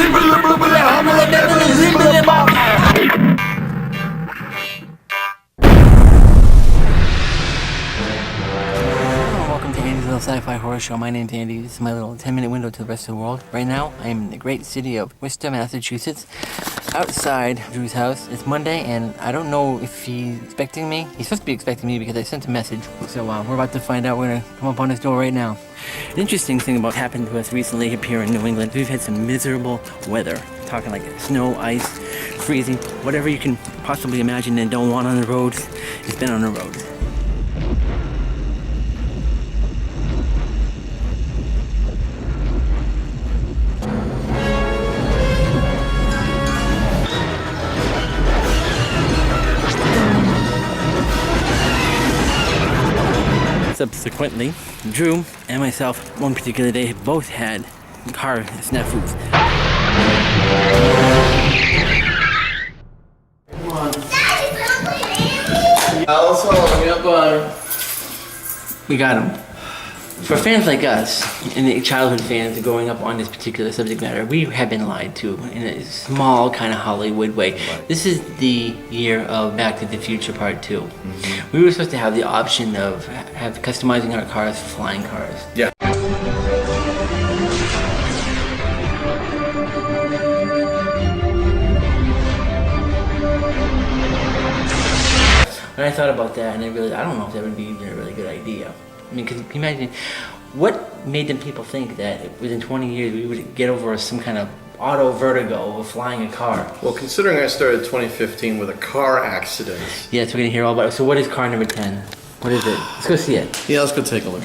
Welcome to Andy's Little Sci-Fi Horror Show. My name's Andy. This is my little 10-minute window to the rest of the world. Right now, I am in the great city of Worcester, Massachusetts, outside Drew's house. It's Monday, and I don't know if he's expecting me. He's supposed to be expecting me because I sent a message. So we're about to find out. We're going to come up on his door right now. An interesting thing about happened to us recently up here in New England, we've had some miserable weather. Talking like snow, ice, freezing, whatever you can possibly imagine and don't want on the roads, it's been on the roads. Subsequently, Drew and myself, one particular day, both had car snafus. Come on. We got him. For fans like us, and the childhood fans growing up on this particular subject matter, we have been lied to in a small kind of Hollywood way. This is the year of Back to the Future Part 2. Mm-hmm. We were supposed to have the option of customizing our cars for flying cars. Yeah. When I thought about that, and I realized I don't know if that would be even a really good idea. I mean, because imagine, what made them people think that within 20 years we would get over some kind of auto vertigo of flying a car? Well, considering I started 2015 with a car accident. Yes, we're going to hear all about it. So what is car number 10? What is it? Let's go see it. Yeah, let's go take a look.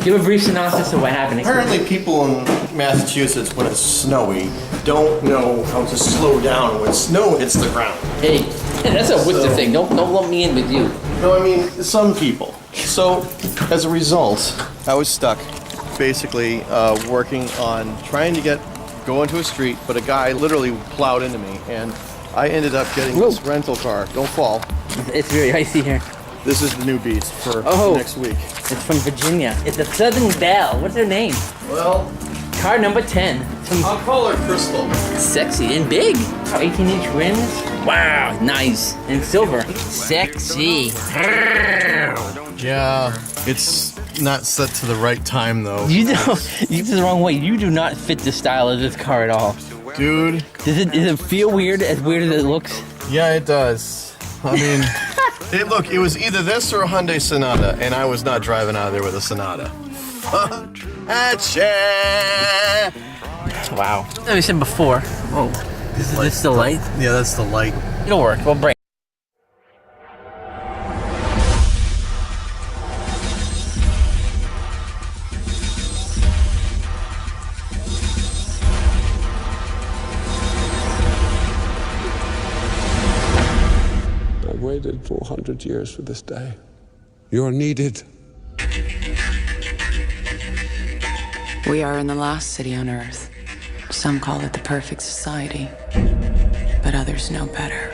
Give a brief synopsis of what happened. Apparently people in Massachusetts, when it's snowy, don't know how to slow down when snow hits the ground. Hey, that's a Worcester thing. Don't lump me in with you. No, I mean, some people. So, as a result, I was stuck, basically working on trying to go into a street, but a guy literally plowed into me, and I ended up getting this rental car. Don't fall. It's very icy here. This is the new Beast for next week. It's from Virginia. It's a Southern Belle. What's her name? Well, car number 10. I'll call her Crystal. Sexy and big. 18-inch rims. Wow, nice. And silver. Sexy. Yeah, it's not set to the right time though. You did the wrong way. You do not fit the style of this car at all. Dude. Does it feel weird as it looks? Yeah, it does. I mean, look, it was either this or a Hyundai Sonata, and I was not driving out of there with a Sonata. Wow. As we said before. Whoa. Is this the light? Yeah, that's the light. It'll work. We'll break. I've waited 400 years for this day. You're needed. We are in the last city on Earth. Some call it the perfect society, but others know better.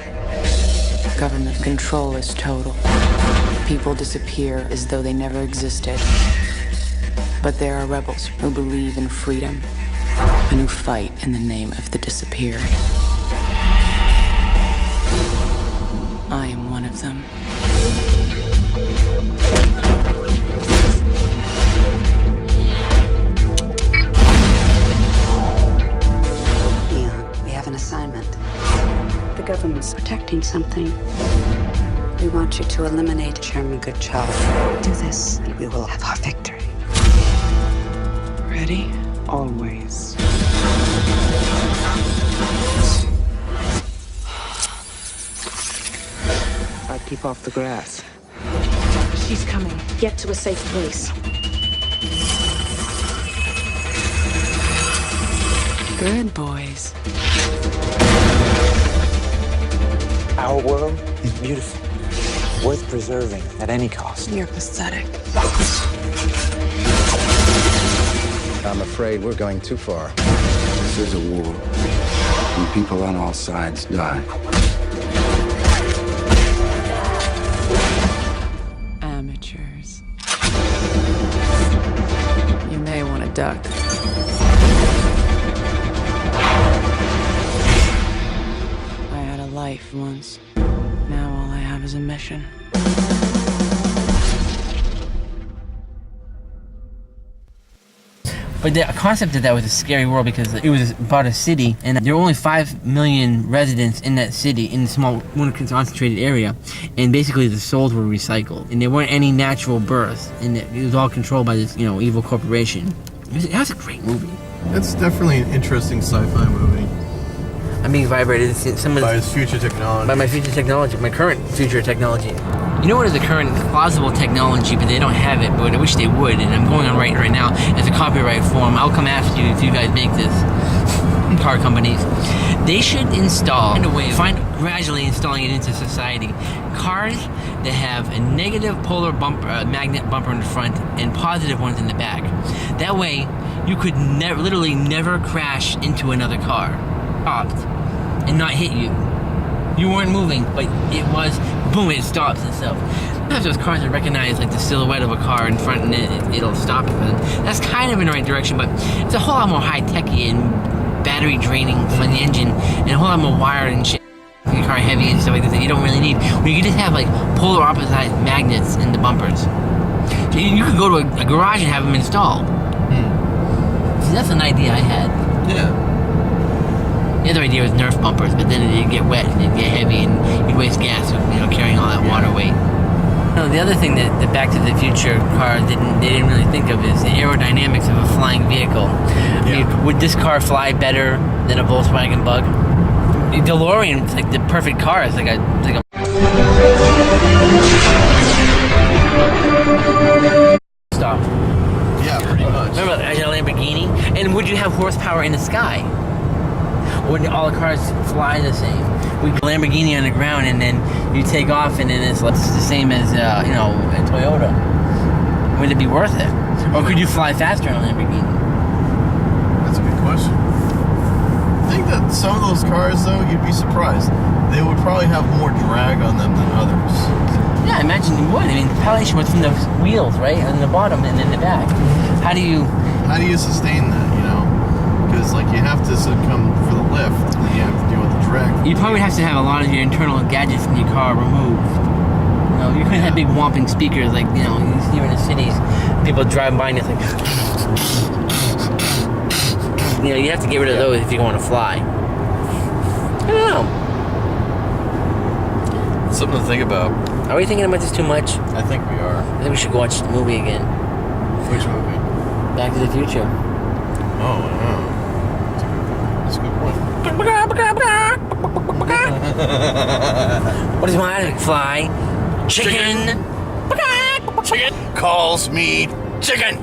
Government control is total. People disappear as though they never existed. But there are rebels who believe in freedom and who fight in the name of the disappeared. I am one of them. We have an assignment. The government's protecting something. We want you to eliminate Chairman Goodchild. Do this, and we will have our victory. Ready? Always. Keep off the grass. She's coming. Get to a safe place. Good boys. Our world is beautiful, worth preserving at any cost. You're pathetic. I'm afraid we're going too far. This is a war, and people on all sides die. Amateurs. You may want to duck. safe once. Now all I have is a mission. But the concept of that was a scary world because it was about a city, and there were only 5 million residents in that city, in a small, one concentrated area, and basically the souls were recycled, and there weren't any natural births, and it was all controlled by this, evil corporation. That was a great movie. It's definitely an interesting sci-fi movie. I'm being vibrated. By its future technology. By my future technology, my current future technology. You know what is the current plausible technology, but they don't have it, but I wish they would, and I'm going on right now as a copyright form. I'll come after you if you guys make this, car companies. They should install, find a way of gradually installing it into society, cars that have a negative polar bumper, magnet bumper in the front and positive ones in the back. That way, you could literally never crash into another car, stopped, and not hit you. You weren't moving, but it was, boom, it stops itself. Sometimes those cars that recognize like the silhouette of a car in front and it'll stop it. That's kind of in the right direction, but it's a whole lot more high-techy and battery draining for the engine and a whole lot more wire and shit. Your car heavy and stuff like that you don't really need. Where you can just have like polar opposite magnets in the bumpers. So you could go to a garage and have them installed. See, that's an idea I had. Yeah. The other idea was Nerf bumpers, but then it'd get wet and it'd get heavy and you'd waste gas, carrying all that water weight. The other thing that the Back to the Future car they didn't really think of is the aerodynamics of a flying vehicle. I mean, would this car fly better than a Volkswagen Bug? The DeLorean is like the perfect car. It's like a stop. Yeah, pretty much. Remember, I had a Lamborghini, and would you have horsepower in the sky? Wouldn't all the cars fly the same? We put a Lamborghini on the ground, and then you take off, and then it's the same as a Toyota. Would it be worth it? Or could you fly faster in a Lamborghini? That's a good question. I think that some of those cars, though, you'd be surprised. They would probably have more drag on them than others. Yeah, I imagine you would. I mean, the palation was from the wheels, right, on the bottom and in the back. How do you sustain that? Because you have to come for the lift, and then you have to deal with the drag. You probably have to have a lot of your internal gadgets in your car removed. You couldn't have big whomping speakers like you see in the cities. People drive by and it's like. You have to get rid of those if you want to fly. I don't know. It's something to think about. Are we thinking about this too much? I think we are. I think we should watch the movie again. Which movie? Back to the Future. Oh, wow. That's a good point. What does my fly? Chicken. Chicken calls me chicken.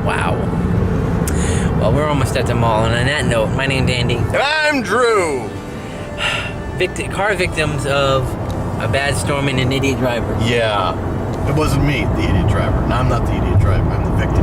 Wow. Well, we're almost at the mall, and on that note, my name's Andy. And I'm Drew. Car victims of a bad storm and an idiot driver. Yeah. It wasn't me, the idiot driver. No, I'm not the idiot driver. I'm the victim.